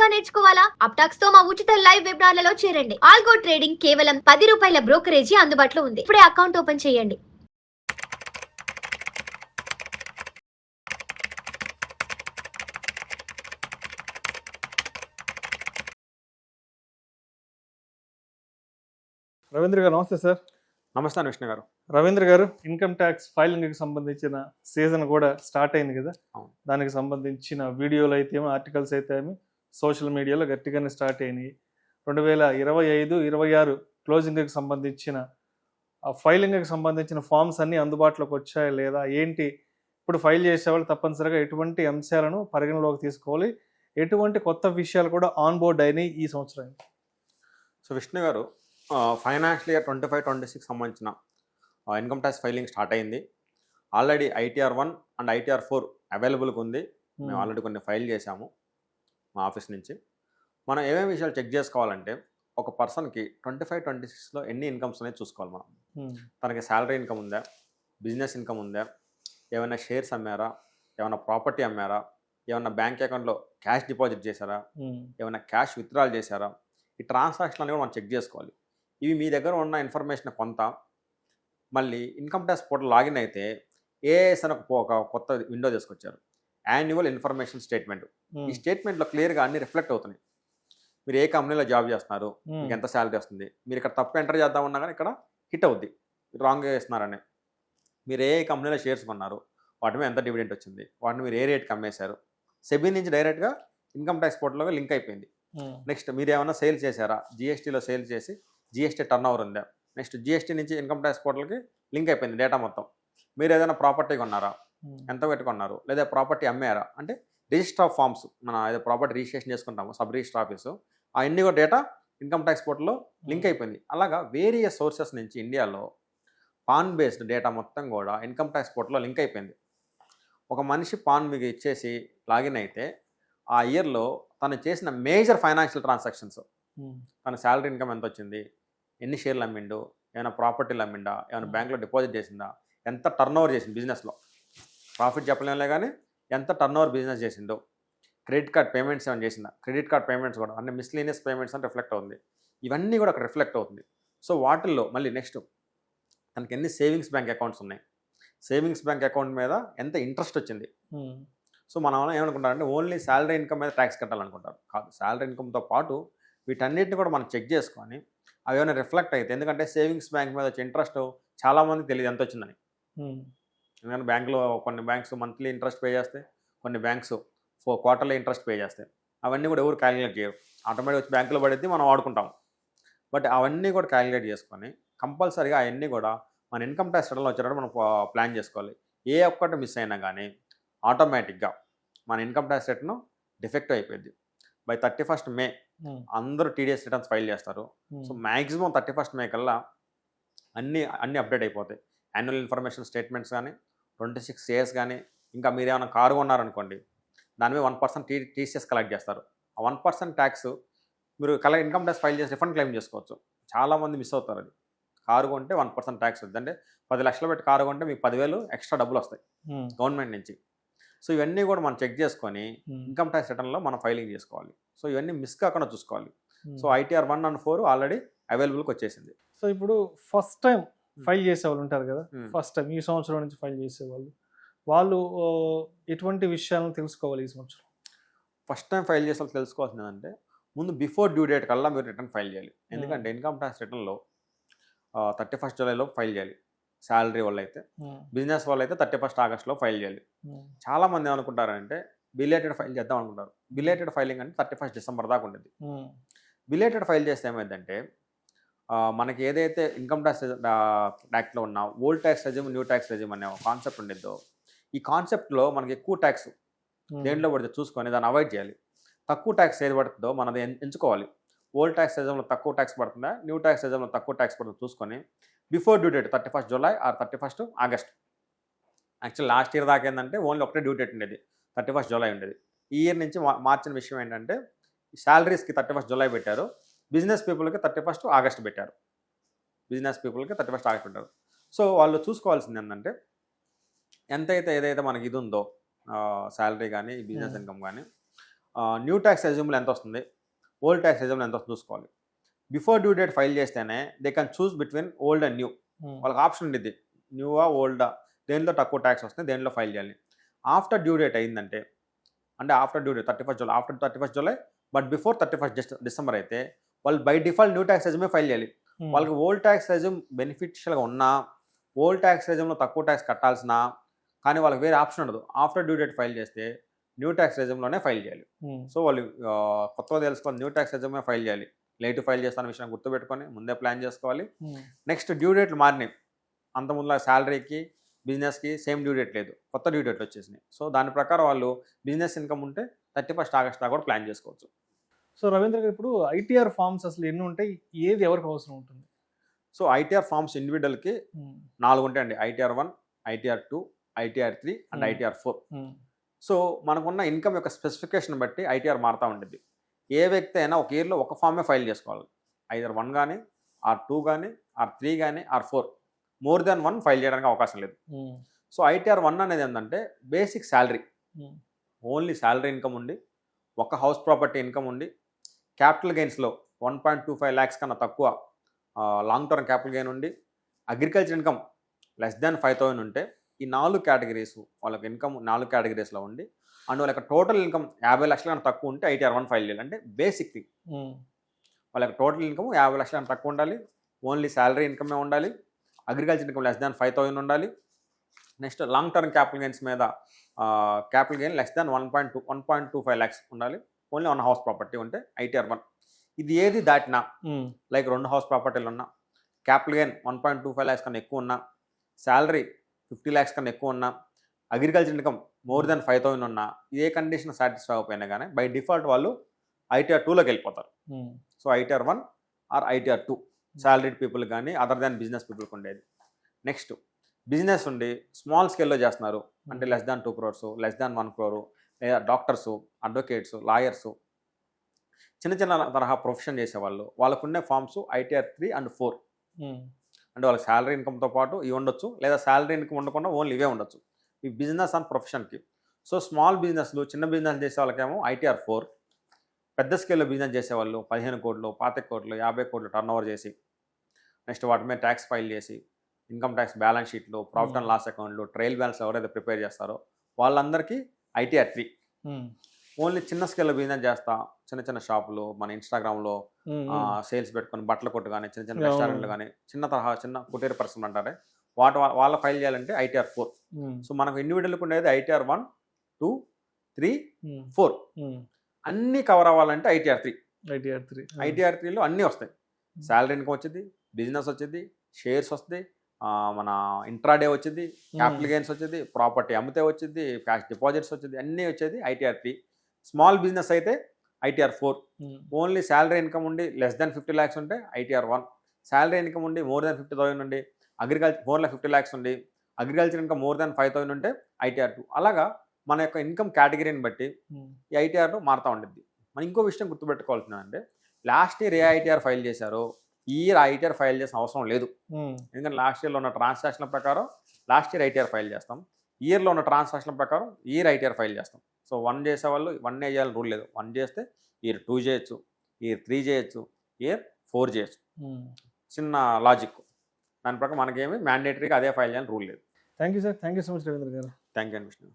గా నేర్చుకోవాలా? అప్టాక్స్ తో మా ఉచిత లైవ్ వెబినార్లలో చేరండి. ఆల్గో ట్రేడింగ్ కేవలం ₹10 బ్రోకరేజీ అందుబాటులో ఉంది. ఇప్పుడే అకౌంట్ ఓపెన్ చేయండి. రవీంద్ర గారు నమస్తే సార్. నమస్తే విష్ణు గారు. రవీంద్ర గారు, ఇన్కమ్ ట్యాక్స్ ఫైలింగ్కి సంబంధించిన సీజన్ కూడా స్టార్ట్ అయింది కదా. దానికి సంబంధించిన వీడియోలు అయితే ఏమి, ఆర్టికల్స్ అయితే ఏమి సోషల్ మీడియాలో గట్టిగానే స్టార్ట్ అయినాయి. 2025-26 క్లోజింగ్కి సంబంధించిన ఆ ఫైలింగ్కి సంబంధించిన ఫామ్స్ అన్నీ అందుబాటులోకి వచ్చాయా లేదా, ఏంటి ఇప్పుడు ఫైల్ చేసేవాళ్ళు తప్పనిసరిగా ఎటువంటి అంశాలను పరిగణలోకి తీసుకోవాలి, ఎటువంటి కొత్త విషయాలు కూడా ఆన్ బోర్డ్ అయినాయి ఈ సంవత్సరం? సో విష్ణు గారు, ఫైనాన్షియల్ ఇయర్ 25-26 సంబంధించిన ఇన్కమ్ ట్యాక్స్ ఫైలింగ్ స్టార్ట్ అయింది. ఆల్రెడీ ITR1 అండ్ ITR4 అవైలబుల్గా ఉంది. మేము ఆల్రెడీ కొన్ని ఫైల్ చేశాము మా ఆఫీస్ నుంచి. మనం ఏమేమి విషయాలు చెక్ చేసుకోవాలంటే, ఒక పర్సన్కి 25-26లో ఎన్ని ఇన్కమ్స్ అనేది చూసుకోవాలి మనం. తనకి శాలరీ ఇన్కమ్ ఉందా, బిజినెస్ ఇన్కమ్ ఉందా, ఏమైనా షేర్స్ అమ్మారా, ఏమైనా ప్రాపర్టీ అమ్మారా, ఏమైనా బ్యాంక్ అకౌంట్లో క్యాష్ డిపాజిట్ చేశారా, ఏమైనా క్యాష్ విత్డ్రాల్ చేశారా, ఈ ట్రాన్సాక్షన్ అనేవి మనం చెక్ చేసుకోవాలి. ఇవి మీ దగ్గర ఉన్న ఇన్ఫర్మేషన్ కొంత. మళ్ళీ ఇన్కమ్ ట్యాక్స్ పోర్టల్ లాగిన్ అయితే ఏఎస్ అని ఒక కొత్త విండో తీసుకొచ్చారు, యాన్యువల్ ఇన్ఫర్మేషన్ స్టేట్మెంట్. ఈ స్టేట్మెంట్లో క్లియర్గా అన్ని రిఫ్లెక్ట్ అవుతున్నాయి. మీరు ఏ కంపెనీలో జాబ్ చేస్తున్నారు, మీకు ఎంత శాలరీ వస్తుంది, మీరు ఇక్కడ తప్పు ఎంటర్ చేద్దామన్నా కానీ ఇక్కడ హిట్ అవుద్ది, రాంగ్గా చేస్తున్నారని. మీరు ఏ కంపెనీలో షేర్స్ కొన్నారు, వాటి మీద ఎంత డివిడెంట్ వచ్చింది, వాటిని మీరు ఏ రేట్కి అమ్మేశారు, సెబీ నుంచి డైరెక్ట్గా ఇన్కమ్ ట్యాక్స్ పోర్టల్గా లింక్ అయిపోయింది. నెక్స్ట్ మీరు ఏమైనా సేల్ చేశారా, జిఎస్టీలో సేల్ చేసి జిఎస్టీ టర్న్ ఓవర్ ఉందా, నెక్స్ట్ జిఎస్టీ నుంచి ఇన్కమ్ ట్యాక్స్ పోర్టల్కి లింక్ అయిపోయింది డేటా మొత్తం. మీరు ఏదైనా ప్రాపర్టీ కొన్నారా, ఎంత పెట్టుకున్నారు, లేదా ప్రాపర్టీ అమ్మారా, అంటే రిజిస్టర్ ఆఫ్ ఫార్మ్స్, మన ఏదో ప్రాపర్టీ రిజిస్ట్రేషన్ చేసుకుంటాము సబ్ రిజిస్టర్ ఆఫీసు, అవన్నీ కూడా డేటా ఇన్కమ్ ట్యాక్స్ పోర్టల్లో లింక్ అయిపోయింది. అలాగా వేరియస్ సోర్సెస్ నుంచి ఇండియాలో పాన్ బేస్డ్ డేటా మొత్తం కూడా ఇన్కమ్ ట్యాక్స్ పోర్టల్లో లింక్ అయిపోయింది. ఒక మనిషి పాన్ మీకు ఇచ్చేసి లాగిన్ అయితే ఆ ఇయర్లో తను చేసిన మేజర్ ఫైనాన్షియల్ ట్రాన్సాక్షన్స్, తన శాలరీ ఇన్కమ్ ఎంత వచ్చింది, ఎన్ని షేర్లు అమ్మిండు, ఏమైనా ప్రాపర్టీలు అమ్మిండా, ఏమైనా బ్యాంక్లో డిపాజిట్ చేసిందా, ఎంత టర్న్ ఓవర్ చేసింది బిజినెస్లో, ప్రాఫిట్ చెప్పలేములే కానీ ఎంత టర్న్ ఓవర్ బిజినెస్ చేసిందో, క్రెడిట్ కార్డ్ పేమెంట్స్ ఏమైనా చేసిందా, క్రెడిట్ కార్డ్ పేమెంట్స్ కూడా అన్ని మిస్లీనియస్ పేమెంట్స్ అని రిఫ్లెక్ట్ అవుతుంది. ఇవన్నీ కూడా అక్కడ రిఫ్లెక్ట్ అవుతుంది. సో వాటిల్లో మళ్ళీ నెక్స్ట్ తనకి ఎన్ని సేవింగ్స్ బ్యాంక్ అకౌంట్స్ ఉన్నాయి, సేవింగ్స్ బ్యాంక్ అకౌంట్ మీద ఎంత ఇంట్రెస్ట్ వచ్చింది. సో మనం ఏమనుకుంటారంటే ఓన్లీ శాలరీ ఇన్కమ్ మీద ట్యాక్స్ కట్టాలనుకుంటారు. కాదు, శాలరీ ఇన్కమ్తో పాటు వీటన్నిటిని కూడా మనం చెక్ చేసుకొని అవి ఏమైనా రిఫ్లెక్ట్ అయితే, ఎందుకంటే సేవింగ్స్ బ్యాంక్ మీద వచ్చే ఇంట్రెస్ట్ చాలామందికి తెలియదు ఎంత వచ్చిందని. ఎందుకంటే బ్యాంకులో కొన్ని బ్యాంక్స్ మంత్లీ ఇంట్రెస్ట్ పే చేస్తాయి, కొన్ని బ్యాంక్స్ క్వార్టర్లీ ఇంట్రెస్ట్ పే చేస్తాయి. అవన్నీ కూడా ఎవరు క్యాలిక్యులేట్ చేయరు, ఆటోమేటిక్ వచ్చి బ్యాంకులో పడితే మనం వాడుకుంటాం. బట్ అవన్నీ కూడా క్యాలిక్యులేట్ చేసుకొని కంపల్సరీగా అవన్నీ కూడా మన ఇన్కమ్ ట్యాక్స్ రిటర్న్లో వచ్చేటప్పుడు మనం ప్లాన్ చేసుకోవాలి. ఏ ఒక్కటి మిస్ అయినా కానీ ఆటోమేటిక్గా మన ఇన్కమ్ ట్యాక్స్ రిటర్న్ డిఫెక్టివ్ అయిపోయింది. బై 31st మే అందరూ టీడీఎస్ రిటర్న్స్ ఫైల్ చేస్తారు. సో మ్యాక్సిమం 31st మే కల్లా అన్నీ అప్డేట్ అయిపోతాయి. యాన్యువల్ ఇన్ఫర్మేషన్ స్టేట్మెంట్స్ కానీ, 26 షేర్స్ కానీ, ఇంకా మీరు ఏమైనా కారు కొన్నారనుకోండి, దాని మీద 1% టీసీఎస్ కలెక్ట్ చేస్తారు. ఆ 1% ట్యాక్స్ మీరు ఇన్కమ్ ట్యాక్స్ ఫైల్ చేసి రిఫండ్ క్లెయిమ్ చేసుకోవచ్చు. చాలామంది మిస్ అవుతారు. అది కారు కొంటే 1% ట్యాక్స్ వద్దు, అంటే 10 లక్షలు పెట్టి కారు కొంటే మీకు 10,000 ఎక్స్ట్రా డబ్బులు వస్తాయి గవర్నమెంట్ నుంచి. సో ఇవన్నీ కూడా మనం చెక్ చేసుకొని ఇన్కమ్ ట్యాక్స్ రిటర్న్లో మనం ఫైలింగ్ చేసుకోవాలి. సో ఇవన్నీ మిస్ కాకుండా చూసుకోవాలి. సో ITR1 and 4 ఆల్రెడీ అవైలబుల్కి వచ్చేసింది. సో ఇప్పుడు ఫస్ట్ టైం ఫైల్ చేసేవాళ్ళు ఉంటారు కదా, ఫస్ట్ టైం ఈ సంవత్సరం నుంచి ఫైల్ చేసేవాళ్ళు, వాళ్ళు ఎటువంటి విషయాలను తెలుసుకోవాలి ఈ సంవత్సరం? ఫస్ట్ టైం ఫైల్ చేసే వాళ్ళు తెలుసుకోవాల్సింది ఏంటంటే, ముందు బిఫోర్ డ్యూ డేట్ కల్లా మీరు రిటర్న్ ఫైల్ చేయాలి. ఎందుకంటే ఇన్కమ్ ట్యాక్స్ రిటర్న్లో 31st జూలైలో ఫైల్ చేయాలి శాలరీ వాళ్ళు అయితే. బిజినెస్ వాళ్ళు అయితే 31st ఆగస్ట్లో ఫైల్ చేయాలి. చాలామంది ఏమనుకుంటారంటే బిలేటెడ్ ఫైల్ చేద్దాం అనుకుంటారు. బిలేటెడ్ ఫైలింగ్ అంటే 31st డిసెంబర్ దాకా ఉంటుంది. బిలేటెడ్ ఫైల్ చేస్తే ఏమైందంటే, మనకి ఏదైతే ఇన్కమ్ ట్యాక్స్ యాక్ట్లో ఉన్న old tax resume, new tax resume అనే కాన్సెప్ట్ ఉండిద్దో, ఈ కాన్సెప్ట్లో మనకి ఎక్కువ ట్యాక్స్ దేంట్లో పడితే చూసుకొని దాన్ని అవాయిడ్ చేయాలి. తక్కువ ట్యాక్స్ ఏది పడుతుందో మనది ఎంచుకోవాలి. ఓల్డ్ ట్యాక్స్ రెజ్యూమ్లో తక్కువ ట్యాక్స్ పడుతుందా, న్యూ ట్యాక్స్ రెజ్యూమ్లో తక్కువ ట్యాక్స్ పడుతుందో చూసుకొని before due date 31st July or 31st August. Actual last year దాకా ఏంటంటే ఓన్లీ ఒకటే డ్యూ డేట్ ఉండేది, 31st జూలై ఉండేది. ఈ ఇయర్ నుంచి మార్చిన విషయం ఏంటంటే, శాలరీస్కి 31st జూలై పెట్టారు, బిజినెస్ పీపుల్కి 31st ఆగస్ట్ పెట్టారు. బిజినెస్ పీపుల్కి 31st ఆగస్ట్ పెట్టారు. సో వాళ్ళు చూసుకోవాల్సింది ఏంటంటే, ఏదైతే మనకి ఇది ఉందో శాలరీ కానీ, బిజినెస్ ఇన్కమ్ కానీ, న్యూ ట్యాక్స్ రెజ్యూమ్లో ఎంత వస్తుంది, ఓల్డ్ ట్యాక్స్ రెజ్యూమ్లో ఎంత వస్తుంది చూసుకోవాలి. బిఫోర్ డ్యూ డేట్ ఫైల్ చేస్తేనే they can choose between old and new. వాళ్ళకి ఆప్షన్ ఉండిద్ది, న్యూవా ఓల్డా, దేనిలో తక్కువ ట్యాక్స్ వస్తుంది దేనిలో ఫైల్ చేయాలి. ఆఫ్టర్ డ్యూ డేట్ అయిందంటే, అంటే after due date 31st July, after 31st July but before 31st December అయితే వాళ్ళు by default new tax resume file చేయాలి. వాళ్ళకి ఓల్డ్ ట్యాక్స్ రెజ్యూమ్ బెనిఫిషియల్గా ఉన్నా, ఓల్డ్ ట్యాక్స్ రెజ్యూమ్లో తక్కువ ట్యాక్స్ కట్టాల్సిన, కానీ వాళ్ళకి వేరే ఆప్షన్ ఉండదు. ఆఫ్టర్ డ్యూ డేట్ ఫైల్ చేస్తే న్యూ ట్యాక్స్ రెజ్యూమ్లోనే ఫైల్ చేయాలి. సో వాళ్ళు కొత్తగా తెలుసుకోవాలి, న్యూ ట్యాక్స్ రెజ్యూమే ఫైల్ చేయాలి. లేట్ ఫైల్ చేస్తాన విషయం గుర్తుపెట్టుకొని ముందే ప్లాన్ చేసుకోవాలి. నెక్స్ట్ డ్యూ డేట్లు మారినాయి, అంతకుముందు శాలరీకి బిజినెస్కి సేమ్ డ్యూ డేట్ లేదు, కొత్త డ్యూ డేట్లు వచ్చేసినాయి. సో దాని ప్రకారం వాళ్ళు బిజినెస్ ఇన్కమ్ ఉంటే 31st ఆగస్ట్ దాకా కూడా ప్లాన్ చేసుకోవచ్చు. సో రవీంద్ర గారు, ఇప్పుడు ఐటీఆర్ ఫార్మ్స్ అసలు ఎన్ని ఉంటాయి, ఏది ఎవరికి అవసరం ఉంటుంది? సో ఐటీఆర్ ఫార్మ్స్ ఇండివిజువల్కి 4 ఉంటాయండి. ITR 1, ITR 2, ITR 3 and ITR 4. So మనకున్న ఇన్కమ్ యొక్క స్పెసిఫికేషన్ బట్టి ఐటీఆర్ మారుతూ ఉంటుంది. ఏ వ్యక్తి అయినా ఒక ఇయర్లో ఒక ఫామే ఫైల్ చేసుకోవాలి. ఐదర్ 1 కానీ, ఆర్ 2 కానీ, ఆర్ 3 కానీ, ఆర్ 4, మోర్ దాన్ 1 ఫైల్ చేయడానికి అవకాశం లేదు. సో ITR 1 అనేది ఏంటంటే basic salary, only salary income ఉండి, ఒక హౌస్ ప్రాపర్టీ ఇన్కమ్ ఉండి, క్యాపిటల్ గెయిన్స్లో 1.25 lakhs కన్నా తక్కువ లాంగ్ టర్మ్ క్యాపిటల్ గెయిన్ ఉండి, అగ్రికల్చర్ ఇన్కమ్ లెస్ దాన్ 5,000 ఉంటే, ఈ 4 కేటగిరీస్ వాళ్ళకి ఇన్కమ్ 4 కేటగిరీస్లో ఉండి, అండ్ వాళ్ళ టోటల్ ఇన్కమ్ 50 లక్షల కన్నా తక్కువ ఉంటే ITR 1 ఫైల్ చేయాలి. అంటే బేసిక్ థింగ్, వాళ్ళకి టోటల్ ఇన్కమ్ 50 లక్షల కన్నా తక్కువ ఉండాలి, ఓన్లీ శాలరీ ఇన్కమే ఉండాలి, అగ్రికల్చర్ ఇన్కమ్ లెస్ దాన్ 5,000 ఉండాలి. Next long term capital gains మీద capital gain less than 1.25 lakhs ఉండాలి, ఓన్లీ 1 హౌస్ ప్రాపర్టీ ఉంటే ITR 1. ఇది ఏది దాటినా, లైక్ 2 హౌస్ ప్రాపర్టీలు ఉన్నా, క్యాపిటల్ గెయిన్ 1.25 lakhs కన్నా ఎక్కువ ఉన్నా, శాలరీ 50 lakhs కన్నా ఎక్కువ ఉన్నా, అగ్రికల్చర్ ఇన్కమ్ మోర్ దాన్ 5,000 ఉన్నా, ఏ కండిషన్ సాటిస్ఫై అయిపోయినా కానీ బై డిఫాల్ట్ వాళ్ళు ITR 2లోకి వెళ్ళిపోతారు. So ITR 1 or ITR 2 salaried people కానీ అదర్ దాన్ బిజినెస్ పీపుల్కి ఉండేది. నెక్స్ట్ బిజినెస్ ఉండి స్మాల్ స్కేల్లో చేస్తున్నారు అంటే less than 2 crores, less than 1 crore, లేదా డాక్టర్సు, అడ్వకేట్స్, లాయర్సు, చిన్న చిన్న తరహా ప్రొఫెషన్ చేసేవాళ్ళు, వాళ్ళకున్న ఫార్మ్స్ ITR 3 and 4. అంటే వాళ్ళకి శాలరీ ఇన్కమ్తో పాటు ఇవి ఉండొచ్చు, లేదా శాలరీ ఇన్కమ్ ఉండకుండా ఓన్లీ ఇవే ఉండొచ్చు, ఈ బిజినెస్ అండ్ ప్రొఫెషన్కి. సో స్మాల్ బిజినెస్లు, చిన్న బిజినెస్ చేసే వాళ్ళకేమో ITR 4, పెద్ద స్కేల్లో బిజినెస్ చేసేవాళ్ళు 15 కోట్లు, 25 కోట్లు, 50 కోట్లు టర్న్ ఓవర్ చేసి, నెక్స్ట్ వాటి మీద ట్యాక్స్ ఫైల్ చేసి, ఇన్కమ్ ట్యాక్స్ బ్యాలెన్స్ షీట్లు, ప్రాఫిట్ అండ్ లాస్ అకౌంట్లు, ట్రయల్ బ్యాలెన్స్ ఎవరైతే ప్రిపేర్ చేస్తారో వాళ్ళందరికీ ITR 3. ఓన్లీ చిన్న స్కేల్లో బిజినెస్ చేస్తా, చిన్న చిన్న షాపులు, మన ఇన్స్టాగ్రామ్లో సేల్స్ పెట్టుకొని బట్టల కొట్టు కానీ, చిన్న చిన్న రెస్టారెంట్లు కానీ, చిన్న తరహా చిన్న కుటీర పరిశ్రమలు అంటారే వాళ్ళ ఫైల్ చేయాలంటే ITR 4. సో మనకు ఇండివిజువల్కి ఉండేది ITR 1, 2, 3, 4. అన్నీ కవర్ అవ్వాలంటే ITR 3. ITR 3లో అన్నీ వస్తాయి. శాలరీ ఇన్కమ్ వచ్చింది, బిజినెస్ వచ్చింది, షేర్స్ వస్తుంది, మన ఇంట్రాడే వచ్చింది, క్యాపిటల్ గెయిన్స్ వచ్చింది, ప్రాపర్టీ అమ్మితే వచ్చింది, క్యాష్ డిపాజిట్స్ వచ్చింది, అన్నీ వచ్చేది ITR 3. స్మాల్ బిజినెస్ అయితే ITR 4. ఓన్లీ శాలరీ ఇన్కమ్ ఉండి లెస్ దాన్ 50 lakhs ఉంటే ITR 1. శాలరీ ఇన్కమ్ ఉండి మోర్ దాన్ 50,000 ఉండి, అగ్రికల్చర్ 4,50 lakhs ఉండి, అగ్రికల్చర్ ఇన్కమ్ మోర్ దాన్ 5,000 ఉంటే ITR 2. అలాగా మన యొక్క ఇన్కమ్ కేటగిరీని బట్టి ఈ ITR మారుతూ ఉంటుంది. మనం ఇంకో విషయం గుర్తుపెట్టుకోవాల్సిందంటే, లాస్ట్ ఇయర్ ఏ ITR ఫైల్ చేశారో ఈ ఇయర్ ITR ఫైల్ చేసిన అవసరం లేదు. ఎందుకంటే లాస్ట్ ఇయర్లో ఉన్న ట్రాన్సాక్షన్ల ప్రకారం లాస్ట్ ఇయర్ ITR ఫైల్ చేస్తాం, ఇయర్లో ఉన్న ట్రాన్సాక్షన్ల ప్రకారం ఇయర్ ITR ఫైల్ చేస్తాం. సో 1 చేసేవాళ్ళు 1 చేయాలని రూల్ లేదు. 1 చేస్తే ఇయర్ 2 చేయొచ్చు, ఇయర్ 3 చేయొచ్చు, ఇయర్ 4 చేయొచ్చు. చిన్న లాజిక్, దాని ప్రకారం మనకేమి మ్యాండేటరీగా అదే ఫైల్ చేయాలని రూల్ లేదు. Thank you sir, thank you so much Ravindra గారు. థ్యాంక్ యూ అండి విష్ణు.